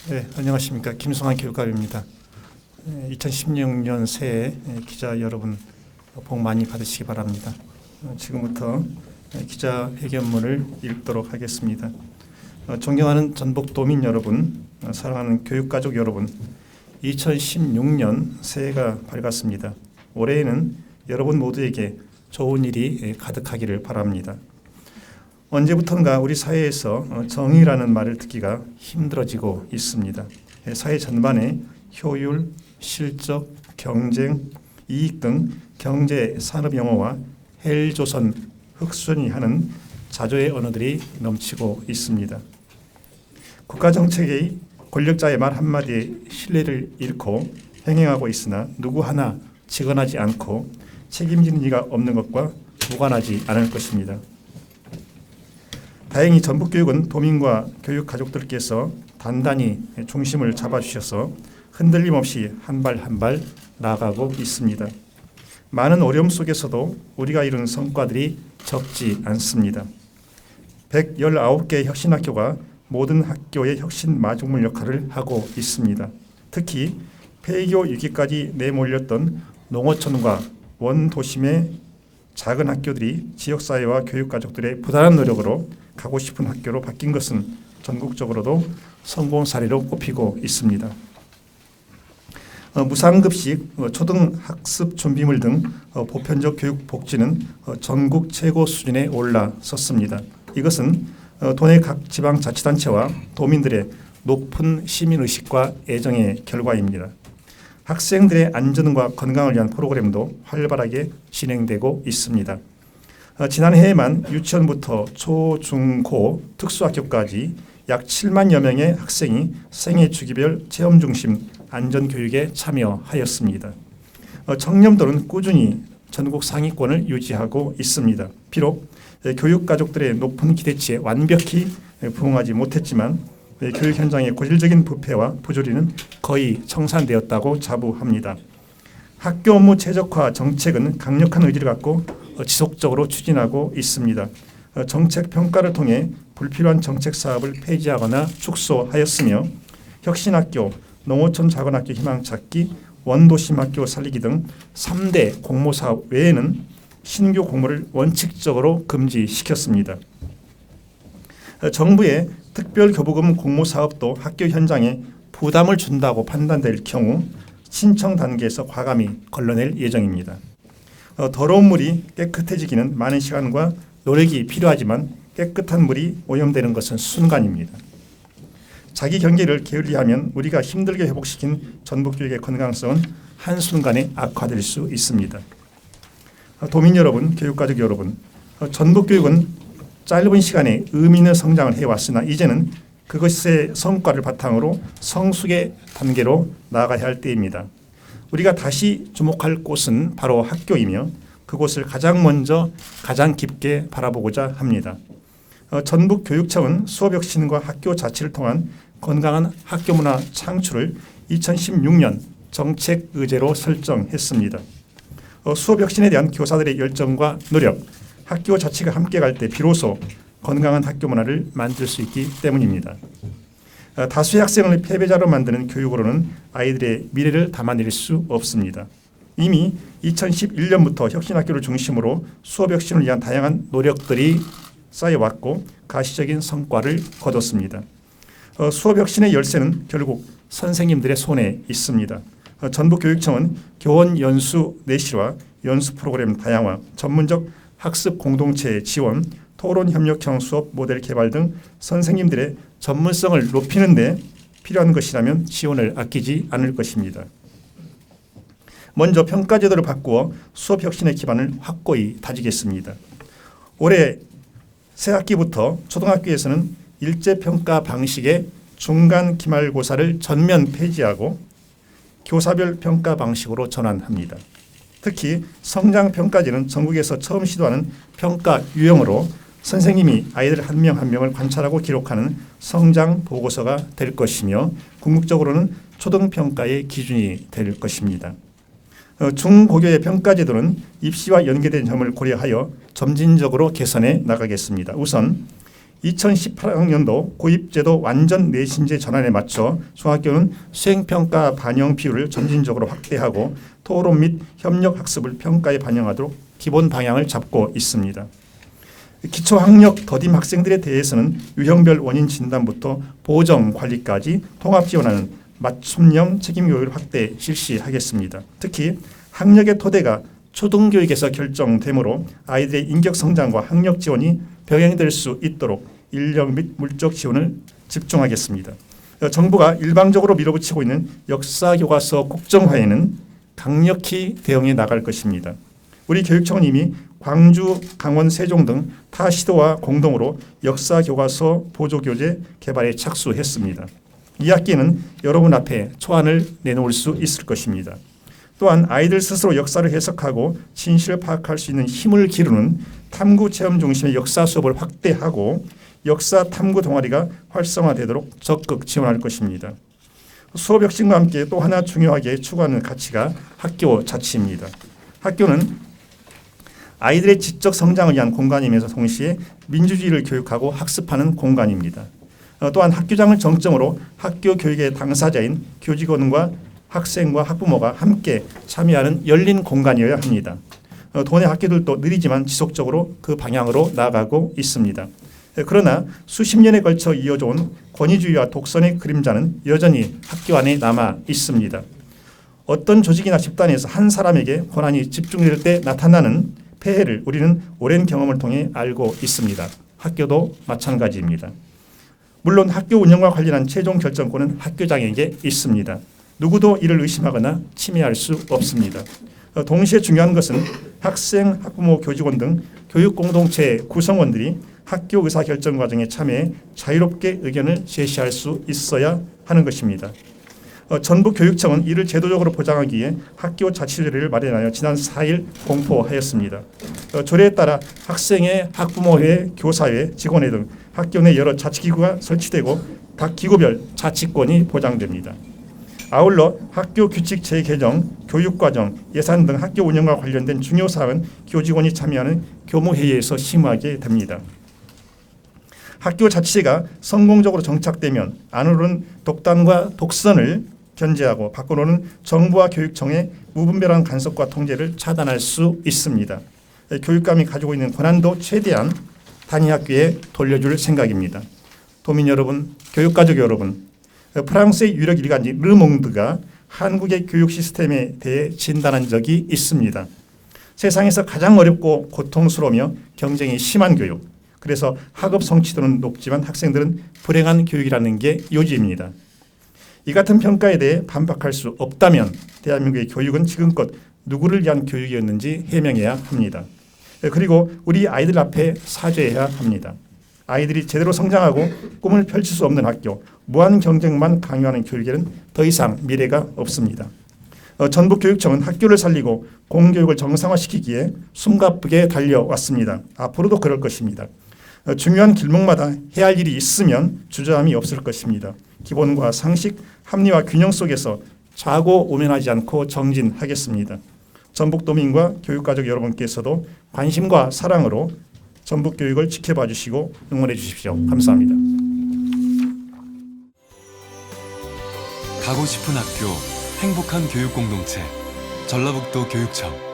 네, 안녕하십니까. 김성환 교육감입니다. 2016년 새해 기자 여러분 복 많이 받으시기 바랍니다. 지금부터 기자회견문을 읽도록 하겠습니다. 존경하는 전북도민 여러분, 사랑하는 교육가족 여러분, 2016년 새해가 밝았습니다. 올해에는 여러분 모두에게 좋은 일이 가득하기를 바랍니다. 언제부턴가 우리 사회에서 정의라는 말을 듣기가 힘들어지고 있습니다. 사회 전반에 효율, 실적, 경쟁, 이익 등 경제 산업 용어와 헬조선, 흑순위 하는 자조의 언어들이 넘치고 있습니다. 국가 정책의 권력자의 말 한마디에 신뢰를 잃고 행행하고 있으나 누구 하나 직언하지 않고 책임지는 이가 없는 것과 무관하지 않을 것입니다. 다행히 전북교육은 도민과 교육 가족들께서 단단히 중심을 잡아주셔서 흔들림 없이 한 발 한 발 나아가고 있습니다. 많은 어려움 속에서도 우리가 이룬 성과들이 적지 않습니다. 119개의 혁신학교가 모든 학교의 혁신 마중물 역할을 하고 있습니다. 특히 폐교 위기까지 내몰렸던 농어촌과 원도심의 작은 학교들이 지역사회와 교육가족들의 부단한 노력으로 가고 싶은 학교로 바뀐 것은 전국적으로도 성공 사례로 꼽히고 있습니다. 무상급식, 초등학습 준비물 등 보편적 교육 복지는 전국 최고 수준에 올라섰습니다. 이것은 도내 각 지방자치단체와 도민들의 높은 시민의식과 애정의 결과입니다. 학생들의 안전과 건강을 위한 프로그램도 활발하게 진행되고 있습니다. 지난해에만 유치원부터 초, 중, 고, 특수학교까지 약 7만여 명의 학생이 생애 주기별 체험 중심 안전교육에 참여하였습니다. 청렴도는 꾸준히 전국 상위권을 유지하고 있습니다. 비록 교육가족들의 높은 기대치에 완벽히 부응하지 못했지만 교육 현장의 고질적인 부패와 부조리는 거의 청산되었다고 자부합니다. 학교 업무 최적화 정책은 강력한 의지를 갖고 지속적으로 추진하고 있습니다. 정책 평가를 통해 불필요한 정책 사업을 폐지하거나 축소하였으며 혁신학교, 농어촌 작은학교 희망 찾기, 원도심 학교 살리기 등 3대 공모 사업 외에는 신규 공모를 원칙적으로 금지시켰습니다. 정부의 특별교부금 공모 사업도 학교 현장에 부담을 준다고 판단될 경우 신청 단계에서 과감히 걸러낼 예정입니다. 더러운 물이 깨끗해지기는 많은 시간과 노력이 필요하지만 깨끗한 물이 오염되는 것은 순간입니다. 자기 경계를 게을리하면 우리가 힘들게 회복시킨 전북교육의 건강성은 한순간에 악화될 수 있습니다. 도민 여러분, 교육가족 여러분, 전북교육은 짧은 시간에 의미 있는 성장을 해왔으나 이제는 그것의 성과를 바탕으로 성숙의 단계로 나아가야 할 때입니다. 우리가 다시 주목할 곳은 바로 학교이며 그곳을 가장 먼저 가장 깊게 바라보고자 합니다. 전북교육청은 수업혁신과 학교 자치를 통한 건강한 학교 문화 창출을 2016년 정책 의제로 설정했습니다. 수업혁신에 대한 교사들의 열정과 노력, 학교 자치가 함께 갈 때 비로소 건강한 학교 문화를 만들 수 있기 때문입니다. 다수의 학생을 패배자로 만드는 교육으로는 아이들의 미래를 담아낼 수 없습니다. 이미 2011년부터 혁신학교를 중심으로 수업혁신을 위한 다양한 노력들이 쌓여왔고 가시적인 성과를 거뒀습니다. 수업혁신의 열쇠는 결국 선생님들의 손에 있습니다. 전북교육청은 교원 연수 내실화, 연수 프로그램 다양화, 전문적 학습 공동체 지원, 토론 협력형 수업 모델 개발 등 선생님들의 전문성을 높이는 데 필요한 것이라면 지원을 아끼지 않을 것입니다. 먼저 평가 제도를 바꾸어 수업 혁신의 기반을 확고히 다지겠습니다. 올해 새 학기부터 초등학교에서는 일제평가 방식의 중간 기말고사를 전면 폐지하고 교사별 평가 방식으로 전환합니다. 특히 성장평가제는 전국에서 처음 시도하는 평가 유형으로 선생님이 아이들 한 명 한 명을 관찰하고 기록하는 성장 보고서가 될 것이며 궁극적으로는 초등평가의 기준이 될 것입니다. 중고교의 평가제도는 입시와 연계된 점을 고려하여 점진적으로 개선해 나가겠습니다. 우선 2018학년도 고입제도 완전 내신제 전환에 맞춰 중학교는 수행평가 반영 비율을 점진적으로 확대하고 토론 및 협력 학습을 평가에 반영하도록 기본 방향을 잡고 있습니다. 기초학력 더딤 학생들에 대해서는 유형별 원인 진단부터 보정 관리까지 통합 지원하는 맞춤형 책임교육을 확대 실시하겠습니다. 특히 학력의 토대가 초등교육에서 결정되므로 아이들의 인격 성장과 학력 지원이 병행될 수 있도록 인력 및 물적 지원을 집중하겠습니다. 정부가 일방적으로 밀어붙이고 있는 역사교과서 국정화에는 강력히 대응해 나갈 것입니다. 우리 교육청은 이미 광주, 강원, 세종 등 타 시도와 공동으로 역사교과서 보조교재 개발에 착수했습니다. 이 학기에는 여러분 앞에 초안을 내놓을 수 있을 것입니다. 또한 아이들 스스로 역사를 해석하고 진실을 파악할 수 있는 힘을 기르는 탐구 체험 중심의 역사 수업을 확대하고 역사 탐구 동아리가 활성화되도록 적극 지원할 것입니다. 수업 혁신과 함께 또 하나 중요하게 추구하는 가치가 학교 자치입니다. 학교는 아이들의 지적 성장을 위한 공간이면서 동시에 민주주의를 교육하고 학습하는 공간입니다. 또한 학교장을 정점으로 학교 교육의 당사자인 교직원과 학생과 학부모가 함께 참여하는 열린 공간이어야 합니다. 도내 학교들도 느리지만 지속적으로 그 방향으로 나아가고 있습니다. 그러나 수십 년에 걸쳐 이어져 온 권위주의와 독선의 그림자는 여전히 학교 안에 남아 있습니다. 어떤 조직이나 집단에서 한 사람에게 권한이 집중될 때 나타나는 폐해를 우리는 오랜 경험을 통해 알고 있습니다. 학교도 마찬가지입니다. 물론 학교 운영과 관련한 최종 결정권은 학교장에게 있습니다. 누구도 이를 의심하거나 침해할 수 없습니다. 동시에 중요한 것은 학생, 학부모, 교직원 등 교육 공동체 구성원들이 학교 의사결정 과정에 참여해 자유롭게 의견을 제시할 수 있어야 하는 것입니다. 전북교육청은 이를 제도적으로 보장하기 위해 학교 자치조례를 마련하여 지난 4일 공포하였습니다. 조례에 따라 학생회, 학부모회, 교사회, 직원회 등 학교 내 여러 자치기구가 설치되고 각 기구별 자치권이 보장됩니다. 아울러 학교 규칙 재개정, 교육과정, 예산 등 학교 운영과 관련된 중요 사항은 교직원이 참여하는 교무회의에서 심의하게 됩니다. 학교 자치제가 성공적으로 정착되면 안으로는 독단과 독선을 견제하고 밖으로는 정부와 교육청의 무분별한 간섭과 통제를 차단할 수 있습니다. 교육감이 가지고 있는 권한도 최대한 단위 학교에 돌려줄 생각입니다. 도민 여러분, 교육가족 여러분, 프랑스의 유력 일간지 르몽드가 한국의 교육 시스템에 대해 진단한 적이 있습니다. 세상에서 가장 어렵고 고통스러우며 경쟁이 심한 교육, 그래서 학업 성취도는 높지만 학생들은 불행한 교육이라는 게 요지입니다. 이 같은 평가에 대해 반박할 수 없다면 대한민국의 교육은 지금껏 누구를 위한 교육이었는지 해명해야 합니다. 그리고 우리 아이들 앞에 사죄해야 합니다. 아이들이 제대로 성장하고 꿈을 펼칠 수 없는 학교, 무한 경쟁만 강요하는 교육에는 더 이상 미래가 없습니다. 전북교육청은 학교를 살리고 공교육을 정상화시키기에 숨가쁘게 달려왔습니다. 앞으로도 그럴 것입니다. 중요한 길목마다 해야 할 일이 있으면 주저함이 없을 것입니다. 기본과 상식, 합리와 균형 속에서 좌고 우면하지 않고 정진하겠습니다. 전북도민과 교육가족 여러분께서도 관심과 사랑으로 전북교육을 지켜봐 주시고 응원해 주십시오. 감사합니다. 가고 싶은 학교, 행복한 교육 공동체, 전라북도 교육청.